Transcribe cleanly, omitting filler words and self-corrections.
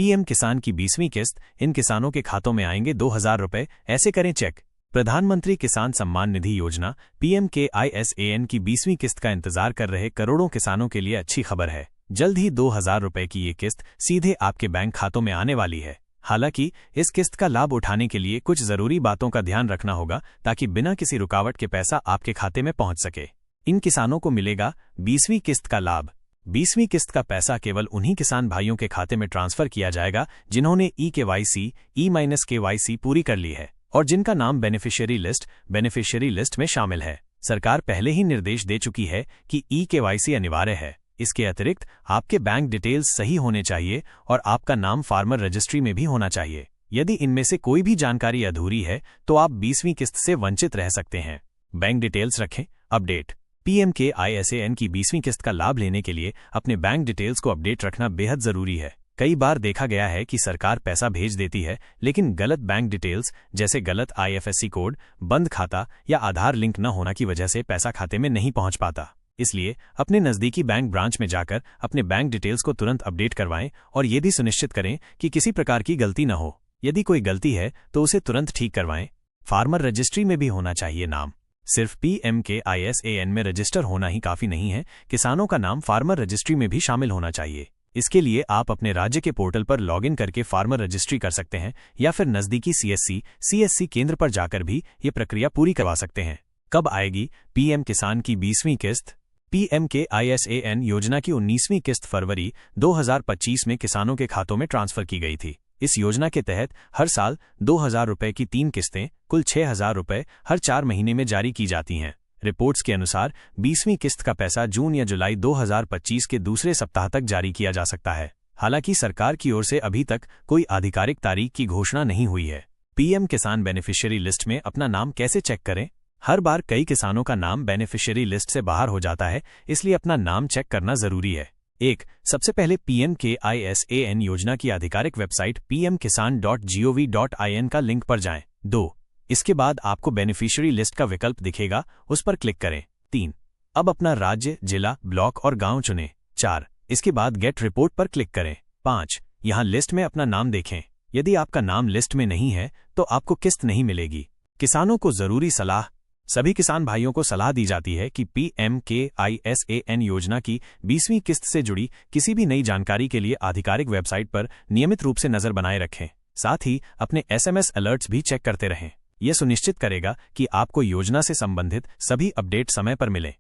PM किसान की 20वीं किस्त, इन किसानों के खातों में आएंगे 2000 रुपए, ऐसे करें चेक। प्रधानमंत्री किसान सम्मान निधि योजना PMKISAN की 20वीं किस्त का इंतजार कर रहे करोड़ों किसानों के लिए अच्छी खबर है। जल्द ही 2000 रुपए की ये किस्त सीधे आपके बैंक खातों में आने वाली है। हालांकि इस किस्त का लाभ उठाने के लिए कुछ जरूरी बातों का ध्यान रखना होगा ताकि बिना किसी रुकावट के पैसा आपके खाते में पहुंच सके। इन किसानों को मिलेगा 20वीं किस्त का लाभ। 20वीं किस्त का पैसा केवल उन्हीं किसान भाइयों के खाते में ट्रांसफर किया जाएगा जिन्होंने eKYC पूरी कर ली है और जिनका नाम बेनिफिशियरी लिस्ट में शामिल है। सरकार पहले ही निर्देश दे चुकी है कि eKYC अनिवार्य है। इसके अतिरिक्त आपके बैंक डिटेल्स सही होने चाहिए और आपका नाम फार्मर रजिस्ट्री में भी होना चाहिए। यदि इनमें से कोई भी जानकारी अधूरी है तो आप 20वीं किस्त से वंचित रह सकते हैं। बैंक डिटेल्स रखें। अपडेट। PMKISAN की 20वीं किस्त का लाभ लेने के लिए अपने बैंक डिटेल्स को अपडेट रखना बेहद जरूरी है। कई बार देखा गया है कि सरकार पैसा भेज देती है लेकिन गलत बैंक डिटेल्स जैसे गलत IFSC कोड, बंद खाता या आधार लिंक न होना की वजह से पैसा खाते में नहीं पहुंच पाता। इसलिए अपने नज़दीकी बैंक ब्रांच में जाकर अपने बैंक डिटेल्स को तुरंत अपडेट करवाएं और ये भी सुनिश्चित करें कि किसी प्रकार की गलती न हो। यदि कोई गलती है तो उसे तुरंत ठीक करवाएं। फार्मर रजिस्ट्री में भी होना चाहिए नाम। सिर्फ PMKISAN में रजिस्टर होना ही काफी नहीं है, किसानों का नाम फार्मर रजिस्ट्री में भी शामिल होना चाहिए। इसके लिए आप अपने राज्य के पोर्टल पर लॉगिन करके फार्मर रजिस्ट्री कर सकते हैं या फिर नज़दीकी CSC केंद्र पर जाकर भी ये प्रक्रिया पूरी करवा सकते हैं। कब आएगी PM किसान की 20वीं किस्त? PMKISAN योजना की 19वीं किस्त फरवरी 2025 में किसानों के खातों में ट्रांसफर की गई थी। इस योजना के तहत हर साल 2000 रुपए की 3 किस्तें कुल 6000 रुपए हर 4 महीने में जारी की जाती हैं। रिपोर्ट्स के अनुसार 20वीं किस्त का पैसा जून या जुलाई 2025 के दूसरे सप्ताह तक जारी किया जा सकता है। हालांकि सरकार की ओर से अभी तक कोई आधिकारिक तारीख की घोषणा नहीं हुई है। PM किसान बेनिफिशियरी लिस्ट में अपना नाम कैसे चेक करें? हर बार कई किसानों का नाम बेनिफिशियरी लिस्ट से बाहर हो जाता है, इसलिए अपना नाम चेक करना जरूरी है। 1. सबसे पहले PMKISAN योजना की आधिकारिक वेबसाइट pmkisan.gov.in का लिंक पर जाएं। 2. इसके बाद आपको बेनिफिशियरी लिस्ट का विकल्प दिखेगा, उस पर क्लिक करें। 3. अब अपना राज्य, जिला, ब्लॉक और गांव चुनें। 4. इसके बाद गेट रिपोर्ट पर क्लिक करें। 5. यहां लिस्ट में अपना नाम देखें। यदि आपका नाम लिस्ट में नहीं है तो आपको किस्त नहीं मिलेगी। किसानों को जरूरी सलाह। सभी किसान भाइयों को सलाह दी जाती है कि PMKISAN योजना की 20वीं किस्त से जुड़ी किसी भी नई जानकारी के लिए आधिकारिक वेबसाइट पर नियमित रूप से नजर बनाए रखें। साथ ही अपने SMS अलर्ट्स भी चेक करते रहें। यह सुनिश्चित करेगा कि आपको योजना से संबंधित सभी अपडेट समय पर मिलें।